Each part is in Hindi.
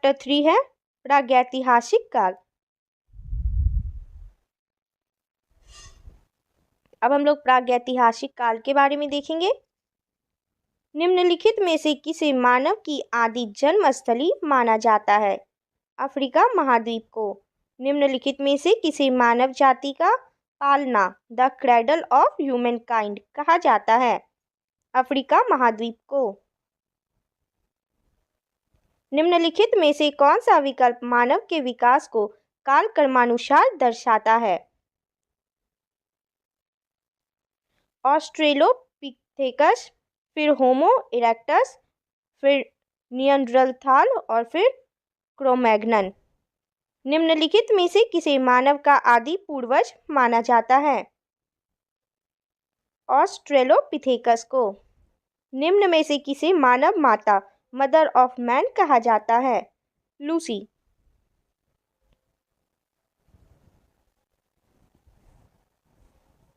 चैप्टर 3 है प्रागैतिहासिक काल। अब हम लोग प्रागैतिहासिक काल के बारे में देखेंगे। निम्नलिखित में से किसे मानव की आदि जन्मस्थली माना जाता है? अफ्रीका महाद्वीप को। निम्नलिखित में से किसे मानव जाति का पालना द क्रेडल ऑफ ह्यूमनकाइंड कहा जाता है? अफ्रीका महाद्वीप को। निम्नलिखित में से कौन सा विकल्प मानव के विकास को कालक्रमानुसार दर्शाता है? ऑस्ट्रेलोपिथेकस, फिर होमो इरेक्टस, फिर नियंडरथाल और फिर क्रोमैग्नन। निम्नलिखित में से किसे मानव का आदि पूर्वज माना जाता है? ऑस्ट्रेलोपिथेकस को। निम्न में से किसे मानव माता मदर ऑफ मैन कहा जाता है? लूसी।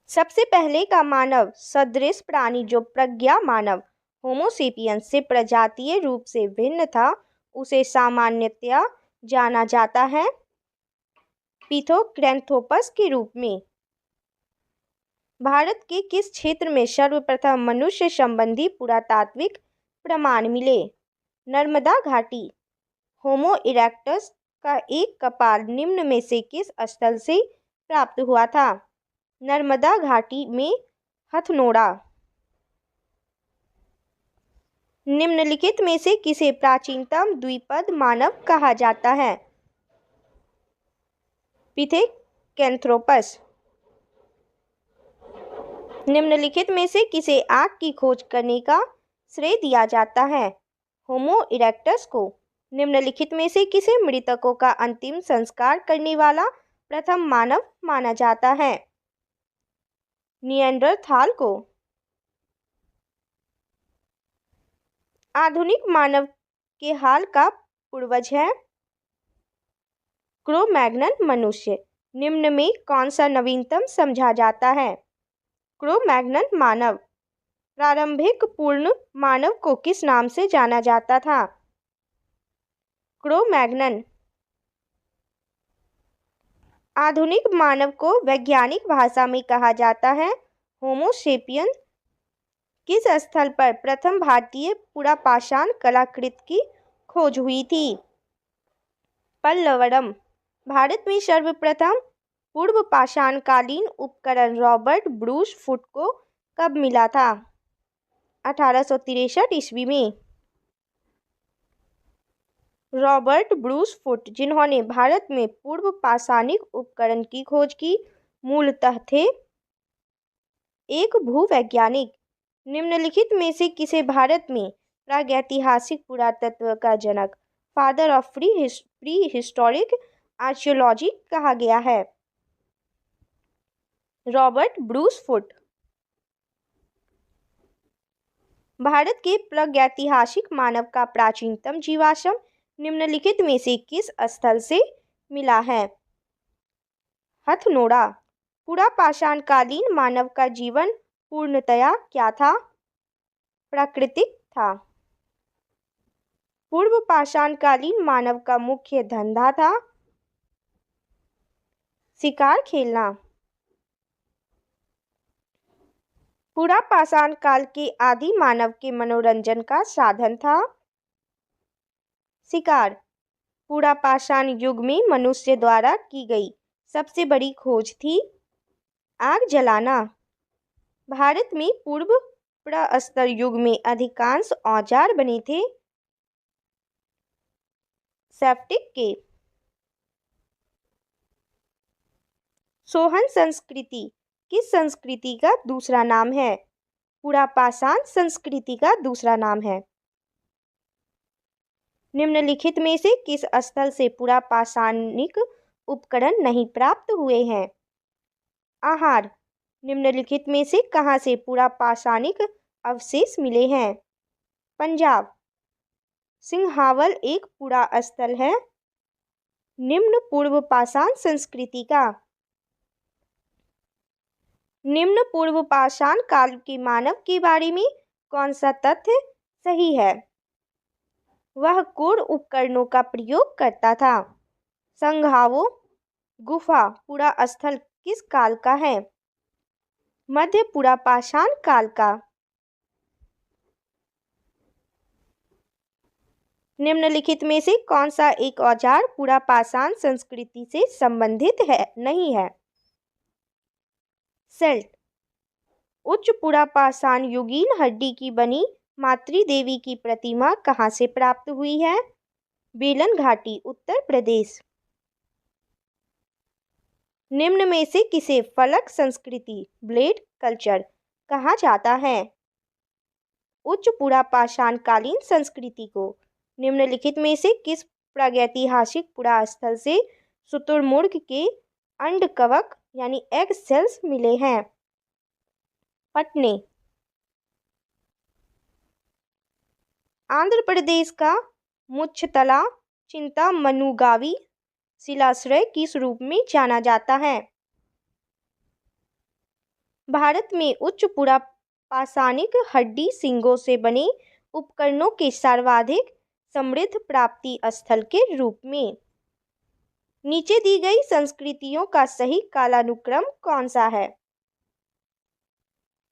सबसे पहले का मानव सदृश प्राणी जो प्रज्ञा मानव होमोसेपियंस से प्रजातीय रूप से भिन्न था, उसे सामान्यतया जाना जाता है पिथोक्रैंथोपस के रूप में। भारत के किस क्षेत्र में सर्वप्रथम मनुष्य संबंधी पुरातात्विक प्रमाण मिले? नर्मदा घाटी। होमो इरेक्टस का एक कपाल निम्न में से किस स्थल से प्राप्त हुआ था? नर्मदा घाटी में हथनोड़ा। निम्नलिखित में से किसे प्राचीनतम द्विपद मानव कहा जाता है? पिथेकैंथ्रोपस। निम्नलिखित में से किसे आँख की खोज करने का श्रेय दिया जाता है? होमो इरेक्टस को। निम्नलिखित में से किसे मृतकों का अंतिम संस्कार करने वाला प्रथम मानव माना जाता है? निएंडरथाल को। आधुनिक मानव के हाल का पूर्वज है क्रो-मैग्नन मनुष्य। निम्न में कौन सा नवीनतम समझा जाता है? क्रो-मैग्नन मानव। प्रारंभिक पूर्ण मानव को किस नाम से जाना जाता था? क्रो-मैग्नन। आधुनिक मानव को वैज्ञानिक भाषा में कहा जाता है होमो सेपियन। किस स्थल पर प्रथम भारतीय पुरापाषाण कलाकृति की खोज हुई थी? पल्लवरम। भारत में सर्वप्रथम पूर्व पाषाणकालीन उपकरण रॉबर्ट ब्रूस फुट को कब मिला था? 1863 ईस्वी में। रॉबर्ट ब्रूस फुट, जिन्होंने भारत में पूर्व पाषाणिक उपकरण की खोज की, मूलतः थे एक भूवैज्ञानिक। निम्नलिखित में से किसे भारत में प्रागैतिहासिक पुरातत्व का जनक father of prehistoric archaeology कहा गया है? Robert Bruce foot. भारत के प्रागैतिहासिक मानव का प्राचीनतम जीवाश्म निम्नलिखित में से किस स्थल से मिला है? हथनोड़ा। पुरापाषाणकालीन मानव का जीवन पूर्णतया क्या था? प्राकृतिक था। पूर्व पाषाणकालीन मानव का मुख्य धंधा था शिकार खेलना। पुरापाषाण काल के आदि मानव के मनोरंजन का साधन था शिकार। पुरापाषाण युग में मनुष्य द्वारा की गई सबसे बड़ी खोज थी आग जलाना। भारत में पूर्व प्रस्तर युग में अधिकांश औजार बने थे सेप्टिक के। सोहन संस्कृति किस संस्कृति का दूसरा नाम है? पुरापाषाण संस्कृति का दूसरा नाम है। निम्नलिखित में से किस स्थल से पुरापाषाणिक उपकरण नहीं प्राप्त हुए हैं? आहार। निम्नलिखित में से कहाँ से पुरापाषाणिक अवशेष मिले हैं? पंजाब। सिंहावल एक पुरा स्थल है निम्न पूर्व पाषाण संस्कृति का। निम्न पूर्व पाषाण काल के मानव के बारे में कौन सा तथ्य सही है? वह कोर उपकरणों का प्रयोग करता था। संघावो गुफा पुरा स्थल किस काल का है? मध्य पुरापाषाण काल का। निम्नलिखित में से कौन सा एक औजार पुरापाषाण संस्कृति से संबंधित नहीं है? सेल्ट। उच्च पुरापाषाण युगीन हड्डी की बनी मातृ देवी की प्रतिमा कहाँ से प्राप्त हुई है? बेलन घाटी, उत्तर प्रदेश। निम्न में से किसे फलक संस्कृति ब्लेड कल्चर कहा जाता है? उच्च पुरापाषाणकालीन संस्कृति को। निम्नलिखित में से किस प्रागैतिहासिक पुरास्थल से शुतुरमुर्ग के अंडकवक यानी एग सेल्स मिले हैं? पटने। आंध्र प्रदेश का मुच्छतला चिंतामनुगावी शिलाश्रय किस रूप में जाना जाता है? भारत में उच्च पुरापाषाणिक हड्डी सींगों से बने उपकरणों के सर्वाधिक समृद्ध प्राप्ति स्थल के रूप में नीचे दी गई संस्कृतियों का सही कालानुक्रम कौन सा है?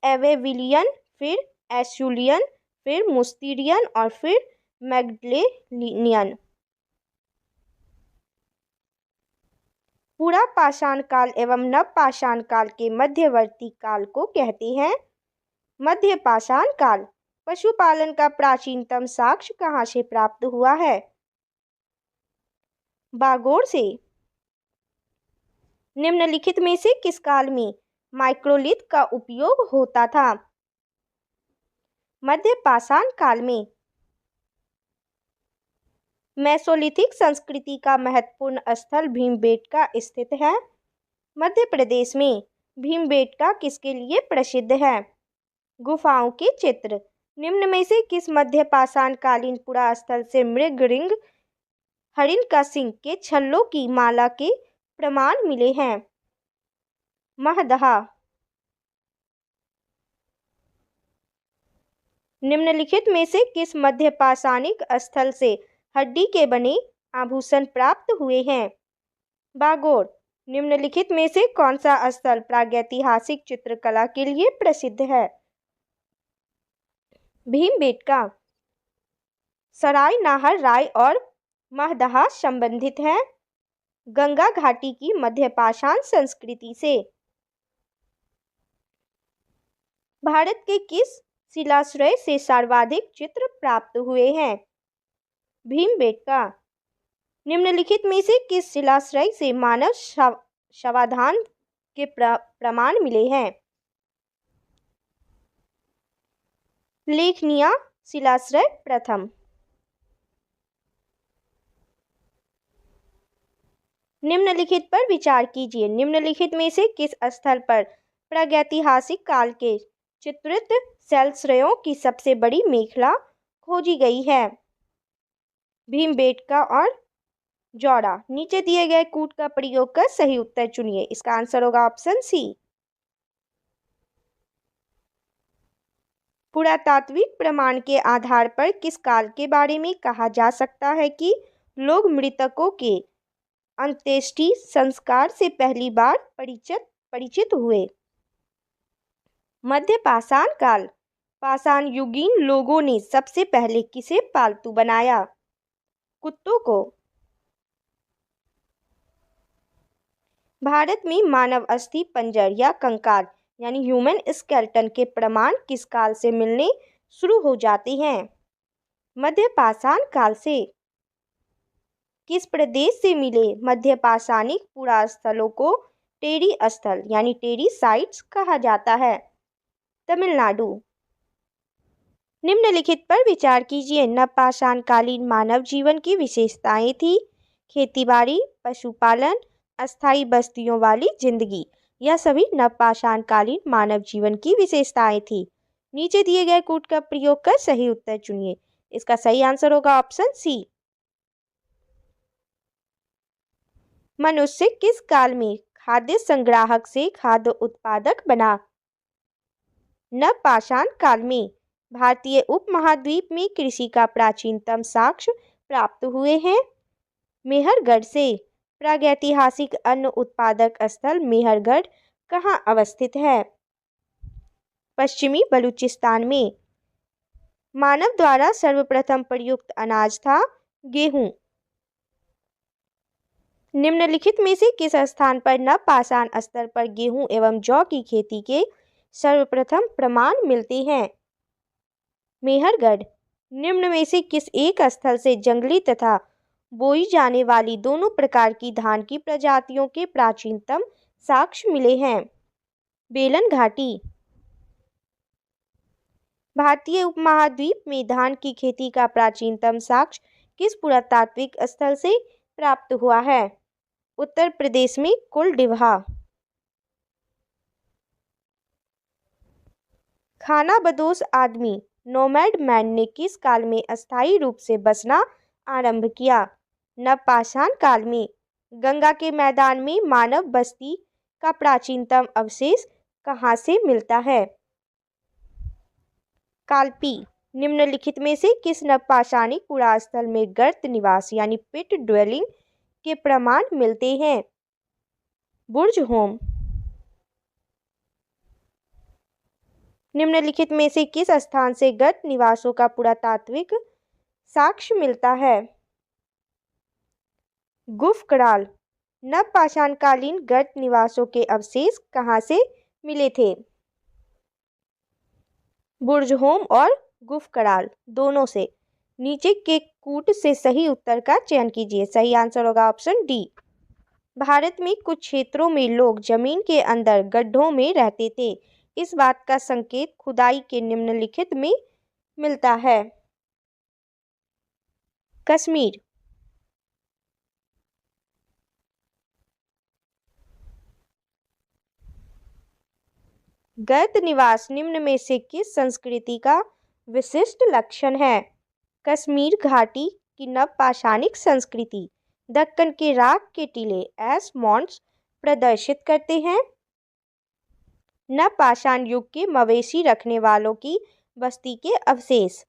एवेविलियन, फिर एशुलियन, फिर मुस्टीरियन और फिर मैग्डेलिनियन। पुरापाषाण काल एवं नवपाषाण काल के मध्यवर्ती काल को कहते हैं मध्यपाषाण काल। पशुपालन का प्राचीनतम साक्ष्य कहाँ से प्राप्त हुआ है? बागोर से। निम्नलिखित में से किस काल में माइक्रोलिथ का उपयोग होता था? मध्यपाषाण काल में। मेसोलिथिक संस्कृति का महत्वपूर्ण स्थल भीमबेटका स्थित है। मध्य प्रदेश में। भीमबेटका किसके लिए प्रसिद्ध है? गुफाओं के चित्र। निम्न में से किस मध्यपाषाण कालीन पुरास्थल से मृगरिंग हरिण का सिंह के छल्लों की माला के प्रमाण मिले हैं? महदहा। निम्नलिखित में से किस मध्यपाषाणिक स्थल से हड्डी के बने आभूषण प्राप्त हुए हैं? बागोर। निम्नलिखित में से कौन सा स्थल प्रागैतिहासिक चित्रकला के लिए प्रसिद्ध है? भीमबेटका। सराय नाहर राय और महदहा संबंधित है गंगा घाटी की मध्यपाषाण संस्कृति से। भारत के किस शिलाश्रय से सर्वाधिक चित्र प्राप्त हुए हैं? भीमबेटका। निम्नलिखित में से किस शिलाश्रय से मानव शवाधान के प्रमाण मिले हैं? लेखनिया शिलाश्रय प्रथम। निम्नलिखित पर विचार कीजिए। निम्नलिखित में से किस स्थल पर प्रागैतिहासिक काल के चित्रित शैलश्रयों की सबसे बड़ी मेखला खोजी गई है? भीमबेटका और जौड़ा। नीचे दिए गए कूट का प्रयोग कर सही उत्तर चुनिए। इसका आंसर होगा ऑप्शन सी। पुरातात्विक प्रमाण के आधार पर किस काल के बारे में कहा जा सकता है कि लोग मृतकों के अंत्येष्टि संस्कार से पहली बार परिचित हुए? मध्यपाषाण काल। पाषाण युगीन लोगों ने सबसे पहले किसे पालतू बनाया? कुत्तों को। भारत में मानव अस्थि पंजर या कंकाल यानी ह्यूमन स्केलेटन के प्रमाण किस काल से मिलने शुरू हो जाते हैं? मध्यपाषाण काल से। किस प्रदेश से मिले मध्यपाषाणिक पुरास्थलों को टेरी स्थल यानी टेरी साइट्स कहा जाता है? तमिलनाडु। निम्नलिखित पर विचार कीजिए। नवपाषाण कालीन मानव जीवन की विशेषताएं थी। खेतीबाड़ी, पशुपालन, अस्थायी बस्तियों वाली जिंदगी। यह सभी नवपाषाण कालीन मानव जीवन की विशेषताएं थी। नीचे दिए गए कूट का प्रयोग कर सही उत्तर चुनिए। इसका सही आंसर होगा ऑप्शन सी। मनुष्य किस काल में खाद्य संग्राहक से खाद्य उत्पादक बना? नवपाषाण काल में। भारतीय उपमहाद्वीप में कृषि का प्राचीनतम साक्ष्य प्राप्त हुए हैं। मेहरगढ़ से। प्रागैतिहासिक अन्न उत्पादक स्थल मेहरगढ़ कहाँ अवस्थित है? पश्चिमी बलूचिस्तान में। मानव द्वारा सर्वप्रथम प्रयुक्त अनाज था गेहूं। निम्नलिखित में से किस स्थान पर नवपाषाण स्तर पर गेहूं एवं जौ की खेती के सर्वप्रथम प्रमाण मिलते हैं? मेहरगढ़। निम्न में से किस एक स्थल से जंगली तथा बोई जाने वाली दोनों प्रकार की धान की प्रजातियों के प्राचीनतम साक्ष्य मिले हैं? बेलन घाटी। भारतीय उपमहाद्वीप में धान की खेती का प्राचीनतम साक्ष्य किस पुरातात्विक स्थल से प्राप्त हुआ है? उत्तर प्रदेश में कुलडिबहा। खानाबदोश आदमी नोमैड मैन ने किस काल में अस्थायी रूप से बसना आरंभ किया? नवपाषाण काल में। गंगा के मैदान में मानव बस्ती का प्राचीनतम अवशेष कहाँ से मिलता है? कालपी। निम्नलिखित में से किस नवपाषाणिक पुरास्थल में गर्त निवास यानी पिट ड्वेलिंग के प्रमाण मिलते हैं? बुर्ज होम। निम्नलिखित में से किस स्थान से गर्त निवासों का पुरातात्विक साक्ष्य मिलता है? गुफकराल। नवपाषाणकालीन गर्त निवासों के अवशेष कहाँ से मिले थे? बुर्जहोम और गुफकराल दोनों से। नीचे के कूट से सही उत्तर का चयन कीजिए। सही आंसर होगा ऑप्शन डी। भारत में कुछ क्षेत्रों में लोग जमीन के अंदर गड्ढों में रहते थे। इस बात का संकेत खुदाई के निम्नलिखित में मिलता है। कश्मीर। गर्त निवास निम्न में से किस संस्कृति का विशिष्ट लक्षण है? कश्मीर घाटी की नवपाषाणिक संस्कृति। दक्कन के राख के टीले एस मॉन्ट्स प्रदर्शित करते हैं। नवपाषाण युग के मवेशी रखने वालों की बस्ती के अवशेष।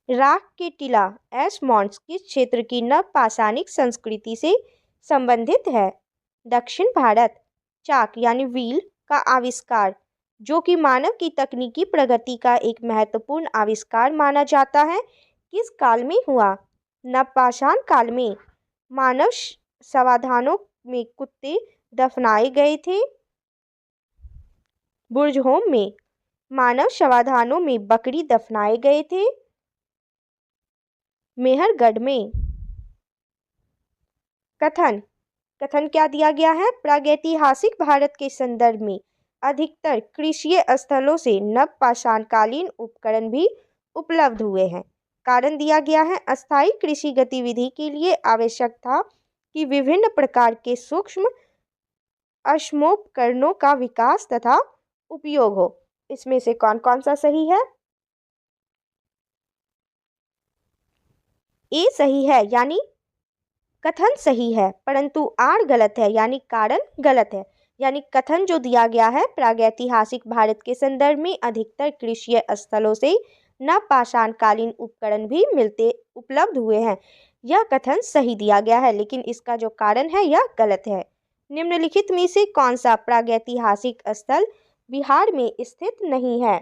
राख के टीला एस मॉन्ट्स किस क्षेत्र की नवपाषाणिक संस्कृति से संबंधित है? दक्षिण भारत। चाक यानी व्हील का आविष्कार, जो कि मानव की तकनीकी प्रगति का एक महत्वपूर्ण आविष्कार माना जाता है, किस काल में हुआ? नवपाषाण काल में। मानव समाधानों में कुत्ते दफनाए गए थे। बुर्जहोम में। मानव समाधानों में बकरी दफनाए गए थे। मेहरगढ़ में। कथन। कथन क्या दिया गया है? प्रागैतिहासिक भारत के संदर्भ में अधिकतर कृषि स्थलों से नवपाषाणकालीन उपकरण भी उपलब्ध हुए हैं। कारण दिया गया है अस्थायी कृषि गतिविधि के लिए आवश्यक था कि विभिन्न प्रकार के सूक्ष्म अश्मोपकरणों का विकास तथा उपयोग हो। इसमें से कौन कौन सा सही है? ए सही है, यानी कथन सही है, परंतु आर गलत है, यानी कारण गलत है। यानी कथन जो दिया गया है प्रागैतिहासिक भारत के संदर्भ में अधिकतर कृषि स्थलों से नवपाषाणकालीन उपकरण भी उपलब्ध हुए हैं, यह कथन सही दिया गया है, लेकिन इसका जो कारण है यह गलत है। निम्नलिखित में से कौन सा प्रागैतिहासिक स्थल बिहार में स्थित नहीं है?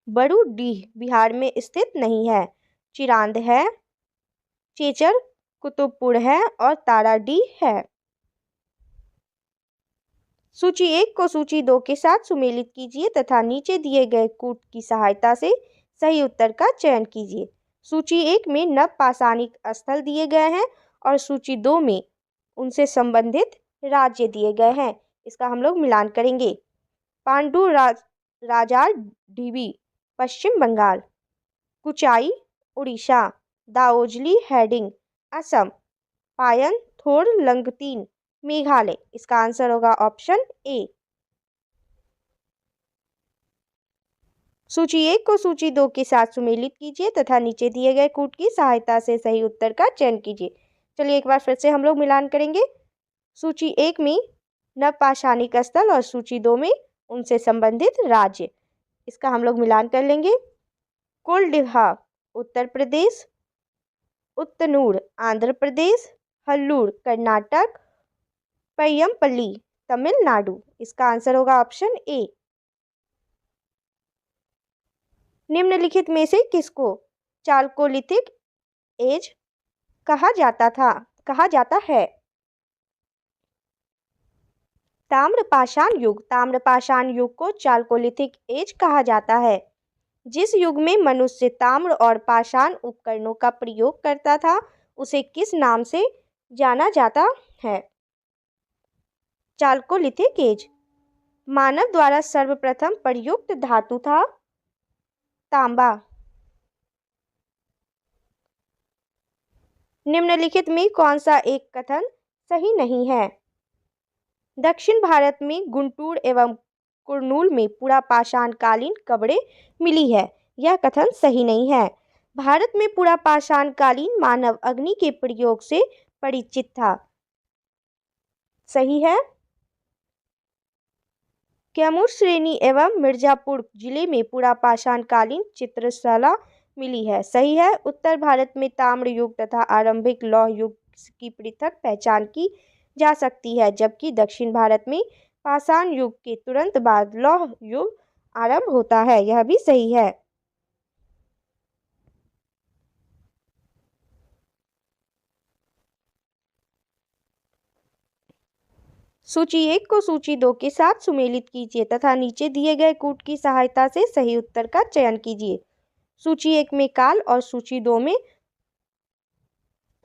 बरूडीह बिहार में स्थित नहीं है। चिरांद है, चेचर कुतुबपुर है और ताराडीह है। सूची 1 को सूची 2 के साथ सुमेलित कीजिए तथा नीचे दिए गए कूट की सहायता से सही उत्तर का चयन कीजिए। सूची 1 में नवपाषाणिक स्थल दिए गए हैं और सूची 2 में उनसे संबंधित राज्य दिए गए हैं। इसका हम लोग मिलान करेंगे। पांडु राजार ढीबी पश्चिम बंगाल, कुचाई उड़ीसा, दाओजली हैडिंग असम, पायन थोर लंगतीन मेघालय। इसका आंसर होगा ऑप्शन ए। सूची 1 को सूची 2 के साथ सुमेलित कीजिए तथा नीचे दिए गए कूट की सहायता से सही उत्तर का चयन कीजिए। चलिए एक बार फिर से हम लोग मिलान करेंगे। सूची 1 में नवपाषाणिक स्थल और सूची 2 में उनसे संबंधित राज्य। इसका हम लोग मिलान कर लेंगे। कोल्डिहा उत्तर प्रदेश, उत्तनूर आंध्र प्रदेश, हल्लूर कर्नाटक, पय्यमपल्ली तमिलनाडु। इसका आंसर होगा ऑप्शन ए। निम्नलिखित में से किसको चालकोलिथिक एज कहा जाता है? ताम्रपाषाण युग। ताम्रपाषाण युग को चालकोलिथिक एज कहा जाता है। जिस युग में मनुष्य ताम्र और पाषाण उपकरणों का प्रयोग करता था उसे किस नाम से जाना जाता है? Chalcolithic as. मानव द्वारा सर्वप्रथम प्रयुक्त धातु था तांबा। निम्नलिखित में कौन सा एक कथन सही नहीं है? दक्षिण भारत में गुंटूर एवं कुरनूल में पूरा पाषाण कालीन कब्रें मिली है। यह कथन सही नहीं है। भारत में पूरा पाषाण कालीन मानव अग्नि के प्रयोग से परिचित था। सही है। कैमूर श्रेणी एवं मिर्जापुर जिले में पूरा पाषाण कालीन चित्रशला मिली है। सही है। उत्तर भारत में ताम्र युग तथा आरंभिक लौह युग की पृथक पहचान की जा सकती है, जबकि दक्षिण भारत में पाषाण युग के तुरंत बाद लौह युग आरंभ होता है। यह भी सही है। सूची 1 को सूची 2 के साथ सुमेलित कीजिए तथा नीचे दिए गए कूट की सहायता से सही उत्तर का चयन कीजिए। सूची 1 में काल और सूची 2 में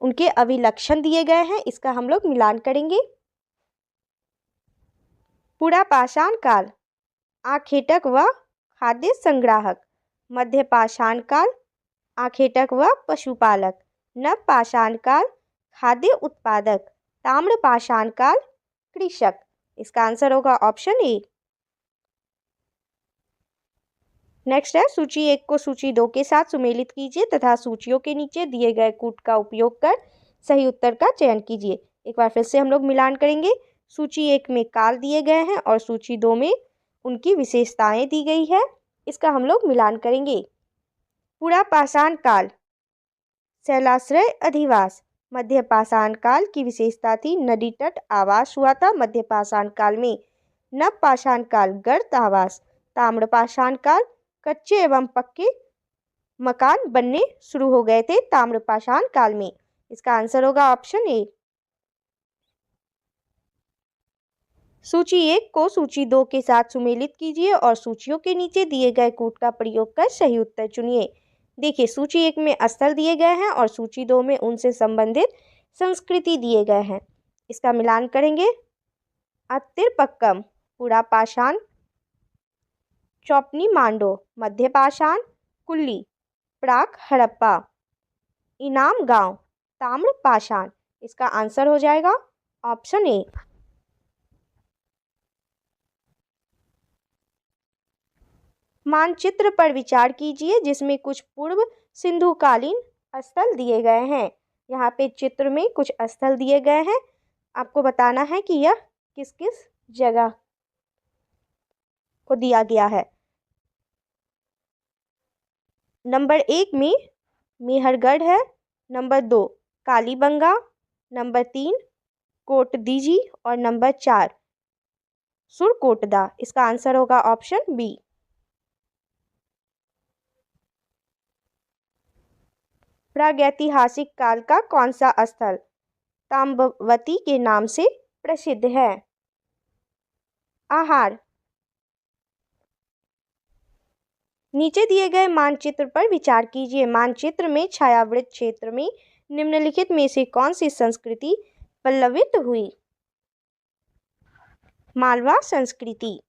उनके अभिलक्षण दिए गए हैं। इसका हम लोग मिलान करेंगे। पूरा पाषाण काल आखेटक व खाद्य संग्राहक। मध्य पाषाण काल आखेटक व पशुपालक। नव पाषाण काल खाद्य उत्पादक। ताम्र पाषाण काल कृषक। इसका आंसर होगा ऑप्शन ए। नेक्स्ट है सूची 1 को सूची 2 के साथ सुमेलित कीजिए तथा सूचियों के नीचे दिए गए कूट का उपयोग कर सही उत्तर का चयन कीजिए। एक बार फिर से हम लोग मिलान करेंगे। सूची 1 में काल दिए गए हैं और सूची 2 में उनकी विशेषताएं दी गई है। इसका हम लोग मिलान करेंगे। पूरा पाषाण काल शैलाश्रय अधिवास। मध्य पाषाण काल की विशेषता थी नदी तट आवास हुआ था मध्य पाषाण काल में। नव पाषाण काल गर्त आवास। ताम्र पाषाण काल कच्चे एवं पक्के मकान बनने शुरू हो गए थे ताम्र पाषाण काल में। इसका आंसर होगा ऑप्शन ए। सूची 1 को सूची 2 के साथ सुमेलित कीजिए और सूचियों के नीचे दिए गए कूट का प्रयोग कर सही उत्तर चुनिए। देखिए सूची 1 में स्थल दिए गए हैं और सूची 2 में उनसे संबंधित संस्कृति दिए गए हैं। इसका मिलान करेंगे। अत्तिरपक्कम पूरा पाषाण। चौपनी मांडो मध्य पाषाण। कुल्ली प्राक हड़प्पा। इनाम गांव ताम्र पाषाण। इसका आंसर हो जाएगा ऑप्शन ए। मानचित्र पर विचार कीजिए जिसमें कुछ पूर्व सिंधुकालीन स्थल दिए गए हैं। यहाँ पे चित्र में कुछ स्थल दिए गए हैं। आपको बताना है कि यह किस किस जगह को दिया गया है। नंबर 1 में मेहरगढ़ है। नंबर 2 कालीबंगा। नंबर 3 कोटदीजी और नंबर 4 सुरकोटदा। इसका आंसर होगा ऑप्शन बी। प्रागैतिहासिक काल का कौन सा स्थल ताम्बवती के नाम से प्रसिद्ध है? आहार। नीचे दिए गए मानचित्र पर विचार कीजिए। मानचित्र में छायावृत क्षेत्र में निम्नलिखित में से कौन सी संस्कृति पल्लवित हुई? मालवा संस्कृति।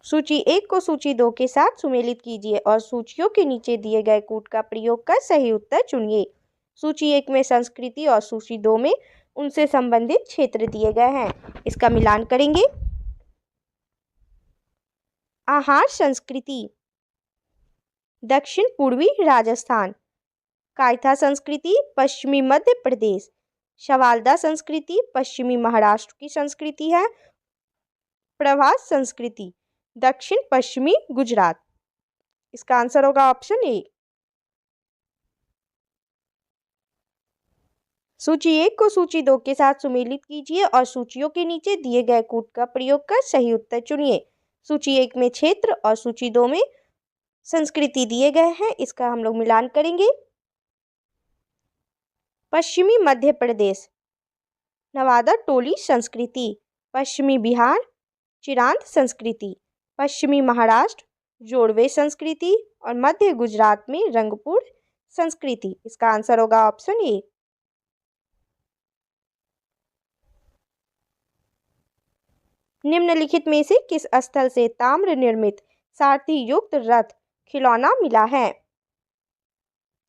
सूची 1 को सूची 2 के साथ सुमेलित कीजिए और सूचियों के नीचे दिए गए कूट का प्रयोग कर सही उत्तर चुनिए। सूची 1 में संस्कृति और सूची 2 में उनसे संबंधित क्षेत्र दिए गए हैं। इसका मिलान करेंगे। आहार संस्कृति दक्षिण पूर्वी राजस्थान। कायथा संस्कृति पश्चिमी मध्य प्रदेश। शवाल्दा संस्कृति पश्चिमी महाराष्ट्र की संस्कृति है। प्रवास संस्कृति दक्षिण पश्चिमी गुजरात। इसका आंसर होगा ऑप्शन ए। सूची 1 को सूची 2 के साथ सुमेलित कीजिए और सूचियों के नीचे दिए गए कूट का प्रयोग कर सही उत्तर चुनिए। सूची 1 में क्षेत्र और सूची 2 में संस्कृति दिए गए हैं, इसका हम लोग मिलान करेंगे। पश्चिमी मध्य प्रदेश नवादा टोली संस्कृति। पश्चिमी बिहार चिरांद संस्कृति। पश्चिमी महाराष्ट्र जोड़वे संस्कृति और मध्य गुजरात में रंगपुर संस्कृति। इसका आंसर होगा ऑप्शन ए। निम्नलिखित में से किस स्थल से ताम्र निर्मित सारथी युक्त रथ खिलौना मिला है?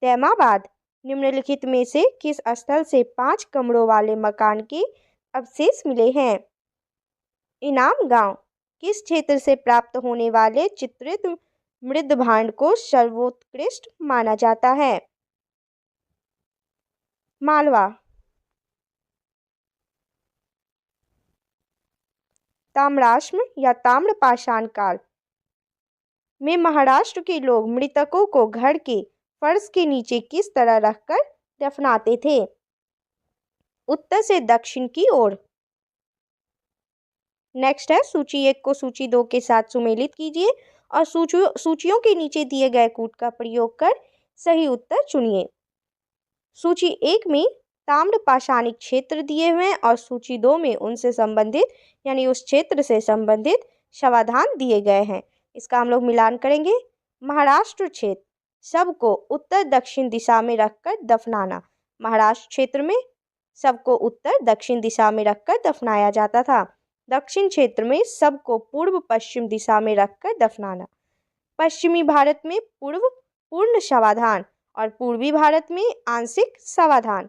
तैमाबाद। निम्नलिखित में से किस स्थल से 5 कमरों वाले मकान के अवशेष मिले हैं? इनाम गांव। किस क्षेत्र से प्राप्त होने वाले चित्रित मृद भांड को सर्वोत्कृष्ट माना जाता है? मालवा। ताम्राश्म या ताम्रपाषाण काल में महाराष्ट्र के लोग मृतकों को घर के फर्श के नीचे किस तरह रखकर दफनाते थे? उत्तर से दक्षिण की ओर। नेक्स्ट है सूची 1 को सूची 2 के साथ सुमेलित कीजिए और सूचियों के नीचे दिए गए कूट का प्रयोग कर सही उत्तर चुनिए। सूची 1 में ताम्रपाषाणिक क्षेत्र दिए हुए हैं और सूची 2 में उनसे संबंधित यानी उस क्षेत्र से संबंधित शवाधान दिए गए हैं। इसका हम लोग मिलान करेंगे। महाराष्ट्र क्षेत्र सबको उत्तर दक्षिण दिशा में रखकर दफनाना। महाराष्ट्र क्षेत्र में सबको उत्तर दक्षिण दिशा में रखकर दफनाया जाता था। दक्षिण क्षेत्र में सबको पूर्व पश्चिम दिशा में रखकर दफनाना। पश्चिमी भारत में पूर्ण शवाधान और पूर्वी भारत में आंशिक शवाधान।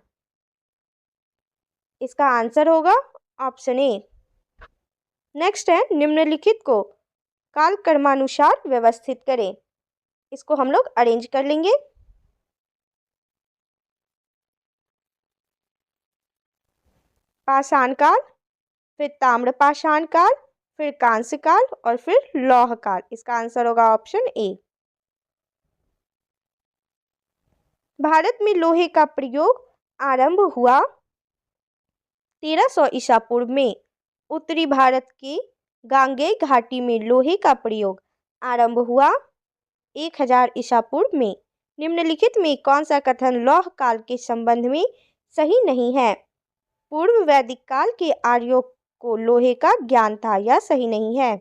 इसका आंसर होगा ऑप्शन ए। नेक्स्ट है निम्नलिखित को कालक्रमानुसार व्यवस्थित करें। इसको हम लोग अरेंज कर लेंगे। पाषाण काल, फिर ताम्रपाषाण काल, फिर कांस्य काल और फिर लौह काल। इसका आंसर होगा ऑप्शन ए। भारत में लोहे का प्रयोग आरंभ हुआ 1300 ईसा पूर्व में। उत्तरी भारत के गांगेय घाटी में लोहे का प्रयोग आरंभ हुआ 1000 ईसा पूर्व में। निम्नलिखित में कौन सा कथन लौह काल के संबंध में सही नहीं है? पूर्व वैदिक काल के आर्यों को लोहे का ज्ञान था, यह सही नहीं है।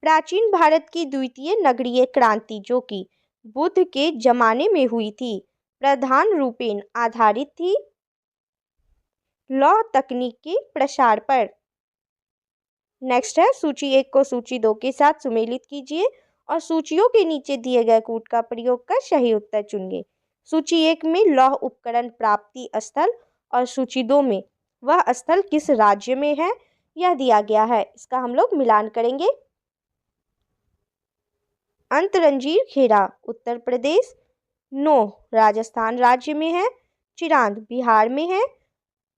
प्राचीन भारत की द्वितीय नगरीय क्रांति जो कि बुद्ध के जमाने में हुई थी, प्रधान रूपेण आधारित थी लौह तकनीक के प्रसार पर। नेक्स्ट है सूची 1 को सूची 2 के साथ सुमेलित कीजिए और सूचियों के नीचे दिए गए कूट का प्रयोग कर सही उत्तर चुनिए। सूची 1 में लौह उपकरण प्राप्ति स्थल और सूची 2 में वह स्थल किस राज्य में है यह दिया गया है। इसका हम लोग मिलान करेंगे। अंतरंजीर खेड़ा उत्तर प्रदेश, नोह राजस्थान राज्य में है, चिरांद बिहार में है,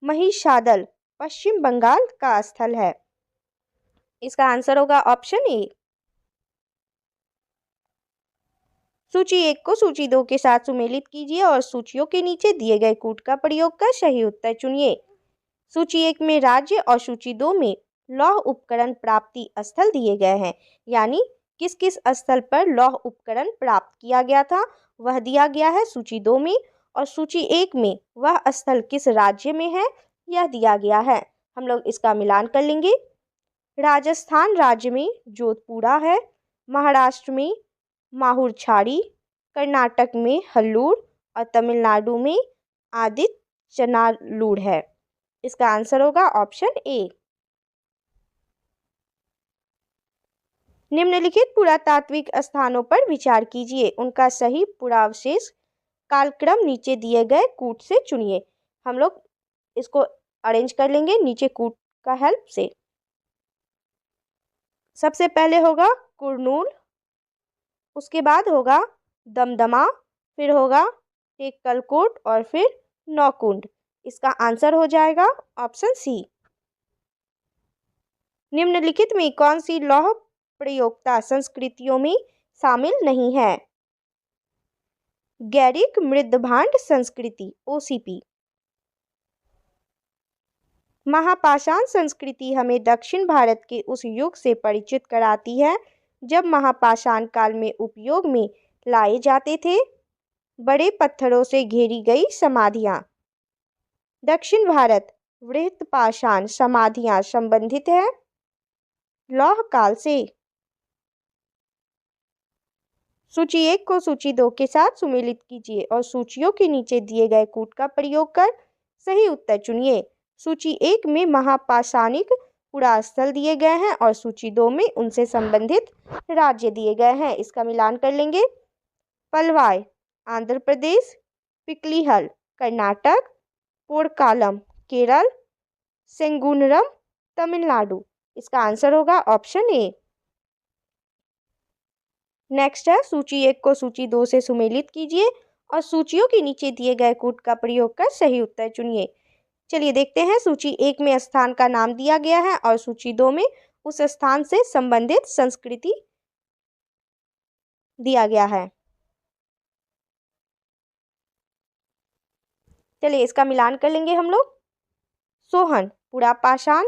महिषादल पश्चिम बंगाल का स्थल है। इसका आंसर होगा ऑप्शन ए। सूची 1 को सूची 2 के साथ सुमेलित कीजिए और सूचियों के नीचे दिए गए कूट का प्रयोग कर सही उत्तर चुनिए। सूची 1 में राज्य और सूची 2 में लौह उपकरण प्राप्ति स्थल दिए गए हैं, यानी किस किस स्थल पर लौह उपकरण प्राप्त किया गया था वह दिया गया है सूची 2 में, और सूची 1 में वह स्थल किस राज्य में है यह दिया गया है। हम लोग इसका मिलान कर लेंगे। राजस्थान राज्य में जोधपुरा है, महाराष्ट्र में माहुरछाड़ी, कर्नाटक में हल्लूर और तमिलनाडु में आदिचनालूर है। इसका आंसर होगा ऑप्शन ए। निम्नलिखित पुरातात्विक स्थानों पर विचार कीजिए, उनका सही पुरावशेष कालक्रम नीचे दिए गए कूट से चुनिए। हम लोग इसको अरेंज कर लेंगे नीचे कूट का हेल्प से। सबसे पहले होगा कुरनूल, उसके बाद होगा दमदमा, फिर होगा टेक्कलकोट और फिर नौकुंड। इसका आंसर हो जाएगा ऑप्शन सी। निम्नलिखित में कौन सी लौह प्रयोक्ता संस्कृतियों में शामिल नहीं है? गैरिक मृदभांड संस्कृति OCP। महापाषाण संस्कृति हमें दक्षिण भारत के उस युग से परिचित कराती है जब महापाषाण काल में उपयोग में लाए जाते थे बड़े पत्थरों से घेरी गई समाधियां। दक्षिण भारत वृहत्पाषाण समाधियां संबंधित है लौह काल से। सूची 1 को सूची 2 के साथ सुमेलित कीजिए और सूचियों के नीचे दिए गए कूट का प्रयोग कर सही उत्तर चुनिए। सूची 1 में महापाषाणिक पुरास्थल दिए गए हैं और सूची 2 में उनसे संबंधित राज्य दिए गए हैं। इसका मिलान कर लेंगे। पलवाय आंध्र प्रदेश, पिकलीहल कर्नाटक, पोरकालम केरल, सेंगुनरम तमिलनाडु। इसका आंसर होगा ऑप्शन ए। नेक्स्ट है सूची 1 को सूची 2 से सुमेलित कीजिए और सूचियों के नीचे दिए गए कूट का प्रयोग कर सही उत्तर चुनिए। चलिए देखते हैं। सूची 1 में स्थान का नाम दिया गया है और सूची 2 में उस स्थान से संबंधित संस्कृति दिया गया है। चलिए इसका मिलान कर लेंगे हम लोग। सोहन पुरापाषाण,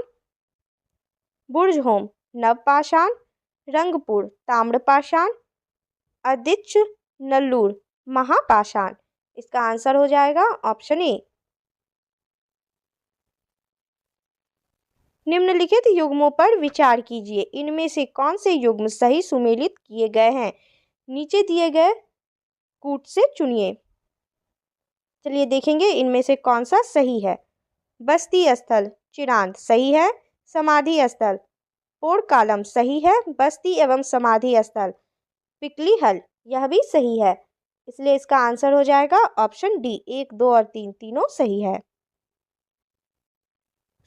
बुर्जहोम नवपाषाण, रंगपुर ताम्रपाषाण, अदिच्च नल्लूर महापाषाण। इसका आंसर हो जाएगा ऑप्शन ए। निम्नलिखित युग्मों पर विचार कीजिए। इनमें से कौन से युग्म सही सुमेलित किए गए हैं? नीचे दिए गए कूट से चुनिए। चलिए देखेंगे इनमें से कौन सा सही है। बस्ती स्थल चिरांद सही है। समाधि स्थल पोरकालम सही है। बस्ती एवं समाधि स्थल पिकलीहल यह भी सही है। इसलिए इसका आंसर हो जाएगा ऑप्शन डी। 1, 2 और 3 तीनों सही है।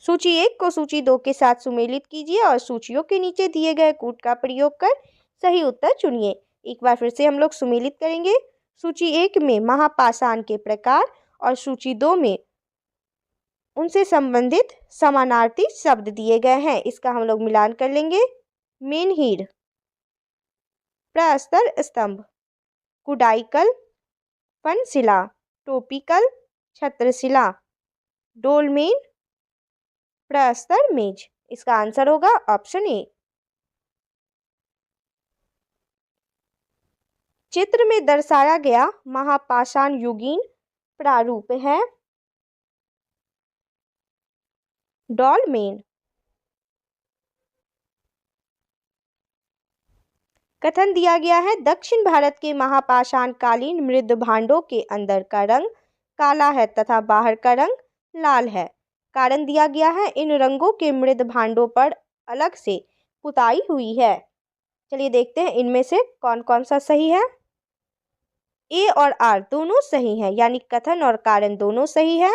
सूची 1 को सूची 2 के साथ सुमेलित कीजिए और सूचियों के नीचे दिए गए कूट का प्रयोग कर सही उत्तर चुनिए। एक बार फिर से हम लोग सुमेलित करेंगे। सूची 1 में महापाषाण के प्रकार और सूची 2 में उनसे संबंधित समानार्थी शब्द दिए गए हैं। इसका हम लोग मिलान कर लेंगे। मेनहीर, प्रस्तर स्तंभ, कुडाइकल, फनशिला, टोपिकल, छत्रशिला, डोलमेन, प्रस्तर मेज। इसका आंसर होगा ऑप्शन ए। चित्र में दर्शाया गया महापाषाण युगीन प्रारूप है डोलमेन। कथन दिया गया है दक्षिण भारत के महापाषाण कालीन मृद भांडों के अंदर का रंग काला है तथा बाहर का रंग लाल है। कारण दिया गया है इन रंगों के मृद भांडों पर अलग से पुताई हुई है। चलिए देखते हैं इनमें से कौन कौन सा सही है। ए और आर दोनों सही है, यानी कथन और कारण दोनों सही है।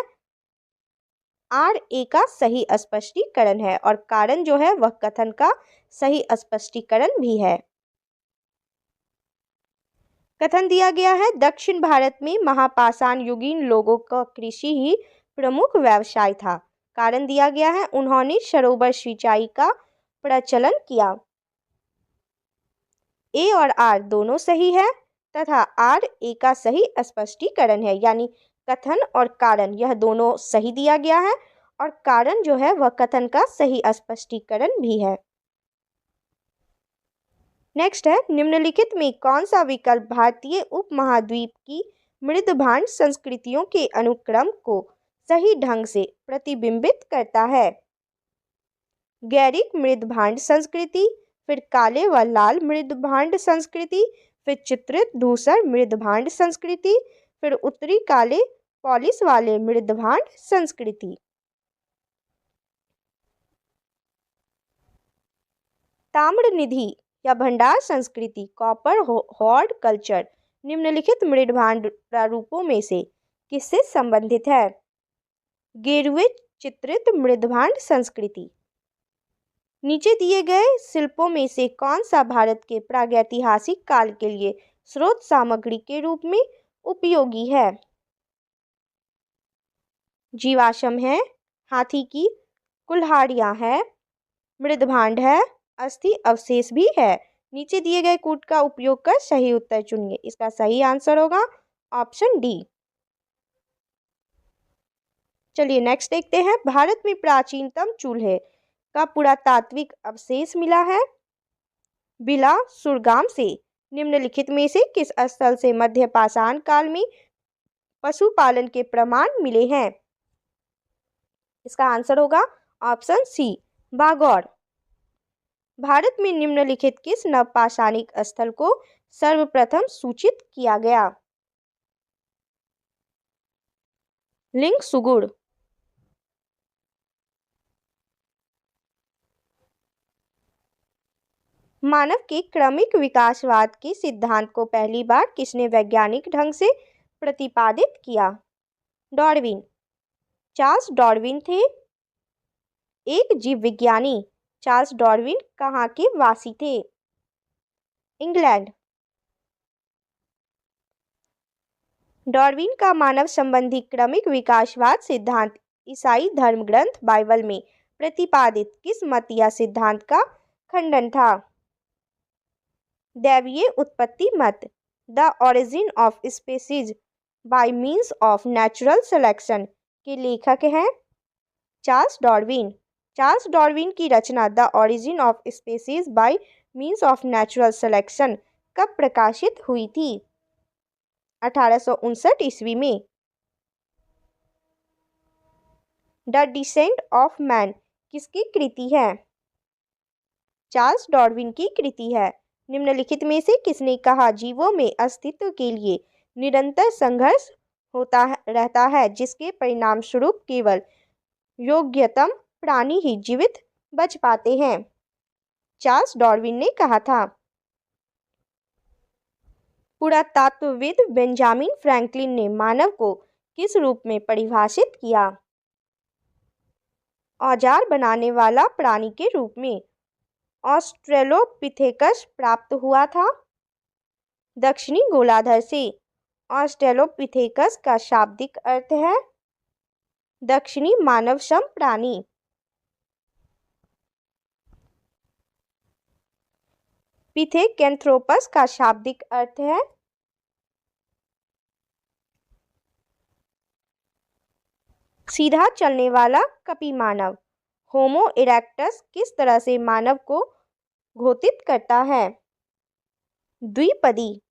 आर ए का सही स्पष्टीकरण है और कारण जो है वह कथन का सही स्पष्टीकरण भी है। कथन दिया गया है दक्षिण भारत में महापाषाण युगीन लोगों का कृषि ही प्रमुख व्यवसाय था। कारण दिया गया है उन्होंने सरोवर सिंचाई का प्रचलन किया। ए और आर दोनों सही है तथा आर ए का सही स्पष्टीकरण है, यानी कथन और कारण यह दोनों सही दिया गया है और कारण जो है वह कथन का सही स्पष्टीकरण भी है। नेक्स्ट है निम्नलिखित में कौन सा विकल्प भारतीय उपमहाद्वीप की मृदभांड संस्कृतियों के अनुक्रम को सही ढंग से प्रतिबिंबित करता है? गैरिक मृदभांड संस्कृति, फिर काले व लाल मृदभांड संस्कृति, फिर चित्रित धूसर मृदभांड संस्कृति, फिर उत्तरी काले पॉलिश वाले मृदभांड संस्कृति। ताम्रनिधि या भंडार संस्कृति कॉपर हॉर्ड कल्चर निम्नलिखित मृदभांड प्रारूपों में से किससे संबंधित है? गेरुए चित्रित मृदभांड संस्कृति। नीचे दिए गए शिल्पों में से कौन सा भारत के प्रागैतिहासिक काल के लिए स्रोत सामग्री के रूप में उपयोगी है? जीवाश्म है, हाथी की कुल्हाड़ियाँ है, मृदभांड है, अस्थि अवशेष भी है। नीचे दिए गए कूट का उपयोग कर सही उत्तर चुनिए। इसका सही आंसर होगा ऑप्शन डी। चलिए नेक्स्ट देखते हैं। भारत में प्राचीनतम चूल्हे का पुरातात्विक अवशेष मिला है बिला सुरगाम से। निम्नलिखित में से किस स्थल से मध्य पाषाण काल में पशुपालन के प्रमाण मिले हैं? इसका आंसर होगा ऑप्शन सी बागौर। भारत में निम्नलिखित किस नवपाषाणिक स्थल को सर्वप्रथम सूचित किया गया? लिंग सुगुड़। मानव के क्रमिक विकासवाद के सिद्धांत को पहली बार किसने वैज्ञानिक ढंग से प्रतिपादित किया? डार्विन। चार्ल्स डार्विन थे एक जीव विज्ञानी। चार्ल्स डार्विन कहाँ के वासी थे? इंग्लैंड। डार्विन का मानव संबंधी क्रमिक विकासवाद सिद्धांत ईसाई धर्म ग्रंथ बाइबल में प्रतिपादित किस मत या सिद्धांत का खंडन था? दैवीय उत्पत्ति मत। The origin of species by means of natural selection के लेखक हैं चार्ल्स डार्विन। चार्ल्स डार्विन की रचना the origin of species by means of natural selection कब प्रकाशित हुई थी? 1859 ईस्वी में। द डिसेंट ऑफ मैन किसकी कृति है? चार्ल्स डार्विन की कृति है। निम्नलिखित में से किसने कहा जीवों में अस्तित्व के लिए निरंतर संघर्ष होता रहता है जिसके परिणाम स्वरूप केवल योग्यतम प्राणी ही जीवित बच पाते हैं? चार्ल्स डार्विन ने कहा था। पुरातत्वविद बेंजामिन फ्रैंकलिन ने मानव को किस रूप में परिभाषित किया? औजार बनाने वाला प्राणी के रूप में। ऑस्ट्रेलोपिथेकस प्राप्त हुआ था दक्षिणी गोलार्ध से। ऑस्ट्रेलोपिथेकस का शाब्दिक अर्थ है दक्षिणी मानव सम प्राणी। पिथेकैंथ्रोपस का शाब्दिक अर्थ है सीधा चलने वाला कपी मानव। होमो इरेक्टस किस तरह से मानव को घोषित करता है? द्विपदी।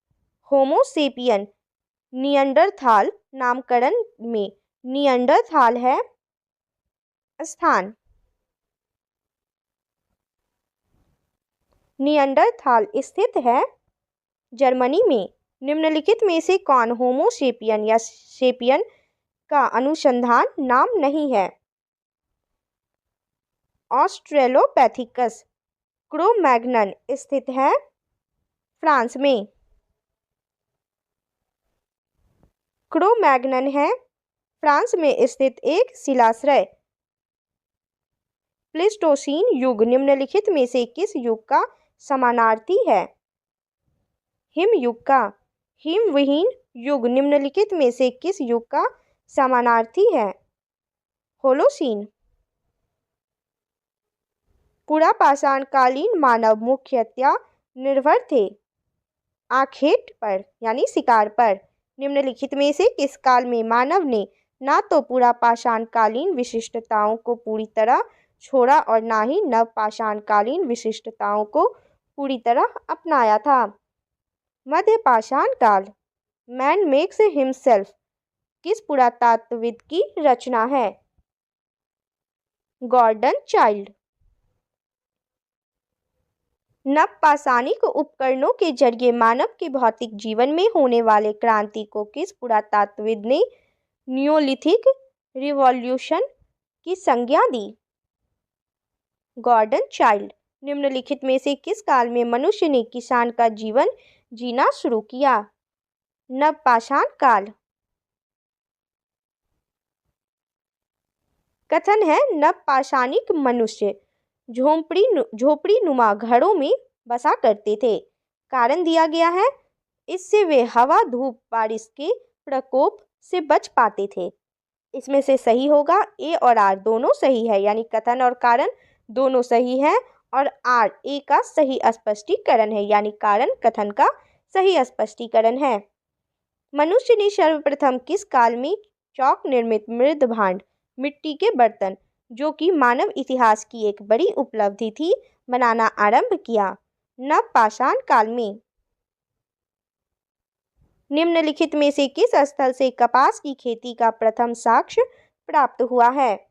होमो सेपियन नियंडरथाल नामकरण में नियंडरथाल है स्थान। नियंडरथाल स्थित है जर्मनी में। निम्नलिखित में से कौन होमो सेपियन या सेपियन का अनुसंधान नाम नहीं है? ऑस्ट्रेलोपैथिकस क्रो-मैग्नन स्थित है फ्रांस में। क्रो-मैग्नन है फ्रांस में स्थित एक शिलाश्रय। प्लेस्टोसीन युग निम्नलिखित में से किस युग का समानार्थी है? हिम युग का। हिमविहीन युग निम्नलिखित में से किस युग का समानार्थी है? होलोसीन। पुरापाषाणकालीन मानव मुख्यतया निर्भर थे आखेट पर यानी शिकार पर। निम्नलिखित में से किस काल में मानव ने ना तो पुरापाषाणकालीन विशिष्टताओं को पूरी तरह छोड़ा और ना ही नवपाषाणकालीन विशिष्टताओं को पूरी तरह अपनाया था? मध्यपाषाण काल। मैन मेक्स हिमसेल्फ किस पुरातत्वविद की रचना है? Gordon child. नवपाषाणिक उपकरणों के जरिए मानव के भौतिक जीवन में होने वाले क्रांति को किस पुरातत्वविद ने नियोलिथिक रिवॉल्यूशन की संज्ञा दी? Gordon child. निम्नलिखित में से किस काल में मनुष्य ने किसान का जीवन जीना शुरू किया? नवपाषाण काल। कथन है नवपाषाणिक मनुष्य झोपड़ी नुमा घरों में बसा करते थे। कारण दिया गया है इससे वे हवा धूप बारिश के प्रकोप से बच पाते थे। इसमें से सही होगा ए और आर दोनों सही है, यानी कथन और कारण दोनों सही हैं और आर ए का सही स्पष्टीकरण है, यानी कारण कथन का सही स्पष्टीकरण है। मनुष्य ने सर्वप्रथम किस काल में चौक निर्मित मृद भांड, मिट्टी के बर्तन, जो कि मानव इतिहास की एक बड़ी उपलब्धि थी, बनाना आरंभ किया? नवपाषाण काल में। निम्नलिखित में से किस स्थल से कपास की खेती का प्रथम साक्ष्य प्राप्त हुआ है?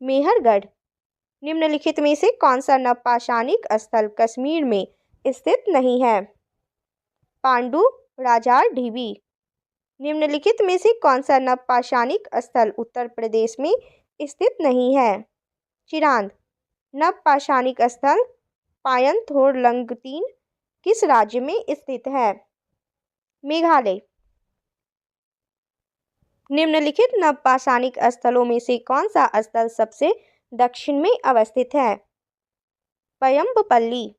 मेहरगढ़। निम्नलिखित में से कौन सा नवपाषाणिक स्थल कश्मीर में स्थित नहीं है? पांडु राजार ढीबी। निम्नलिखित में से कौन सा नवपाषाणिक स्थल उत्तर प्रदेश में स्थित नहीं है? चिरांद। नवपाषाणिक स्थल पायनथोरलंगतीन किस राज्य में स्थित है? मेघालय। निम्नलिखित नवपाषाणिक स्थलों में से कौन सा स्थल सबसे दक्षिण में अवस्थित है? पयम्बपल्ली।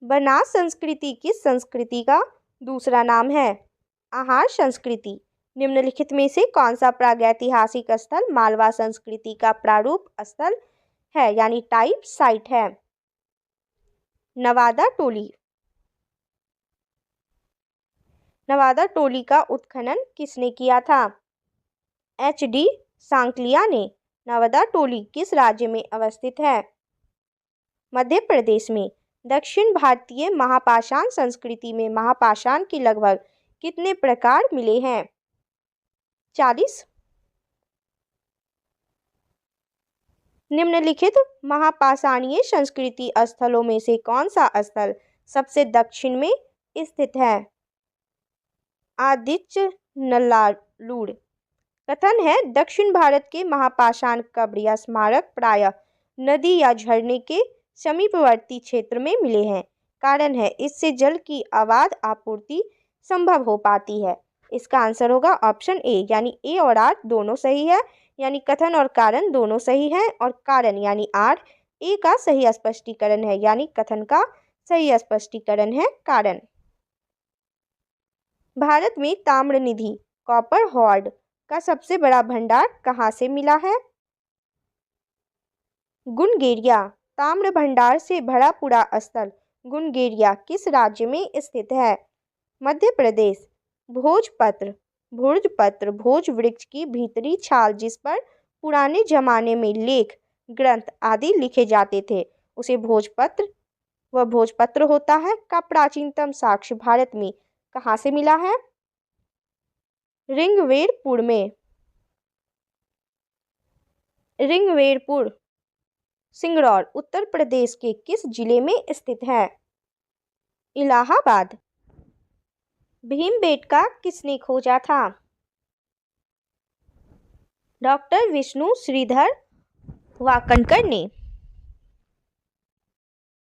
बनास संस्कृति किस संस्कृति का दूसरा नाम है? आहार संस्कृति। निम्नलिखित में से कौन सा प्रागैतिहासिक स्थल मालवा संस्कृति का प्रारूप स्थल है, यानी टाइप साइट है? नवादा टोली। नवादा टोली का उत्खनन किसने किया था? एच.डी. सांकलिया ने। नवादा टोली किस राज्य में अवस्थित है? मध्य प्रदेश में। दक्षिण भारतीय महापाषाण संस्कृति में महापाषाण के लगभग कितने प्रकार मिले हैं? 40। निम्नलिखित महापाषाणीय संस्कृति स्थलों में से कौन सा स्थल सबसे दक्षिण में स्थित है? आदिच्य नल्लालूर। कथन है दक्षिण भारत के महापाषाण कब्र या स्मारक प्रायः नदी या झरने के समीपवर्ती क्षेत्र में मिले हैं। कारण है इससे जल की अबाध आपूर्ति संभव हो पाती है। इसका आंसर होगा ऑप्शन ए, यानी ए और आर दोनों सही है, यानी कथन और कारण दोनों सही है और कारण यानी आर ए का सही स्पष्टीकरण है, यानी कथन का सही स्पष्टीकरण है कारण। भारत में ताम्र निधि कॉपर हॉर्ड का सबसे बड़ा भंडार कहाँ से मिला है? गुनगेरिया। ताम्र भंडार से भरा पूरा स्थल गुनगेरिया किस राज्य में स्थित है? मध्य प्रदेश। भोजपत्र। भोजपत्र भोज वृक्ष की भीतरी छाल जिस पर पुराने जमाने में लेख, ग्रंथ आदि लिखे जाते थे, उसे भोजपत्र व भोजपत्र होता है, का प्राचीनतम साक्ष्य भारत में कहाँ से मिला है? रिंगवेरपुर में। रिंगवेरपुर सिंगरौर उत्तर प्रदेश के किस जिले में स्थित है? इलाहाबाद। भीमबेटका किसने खोजा था? डॉक्टर विष्णु श्रीधर वाकणकर ने।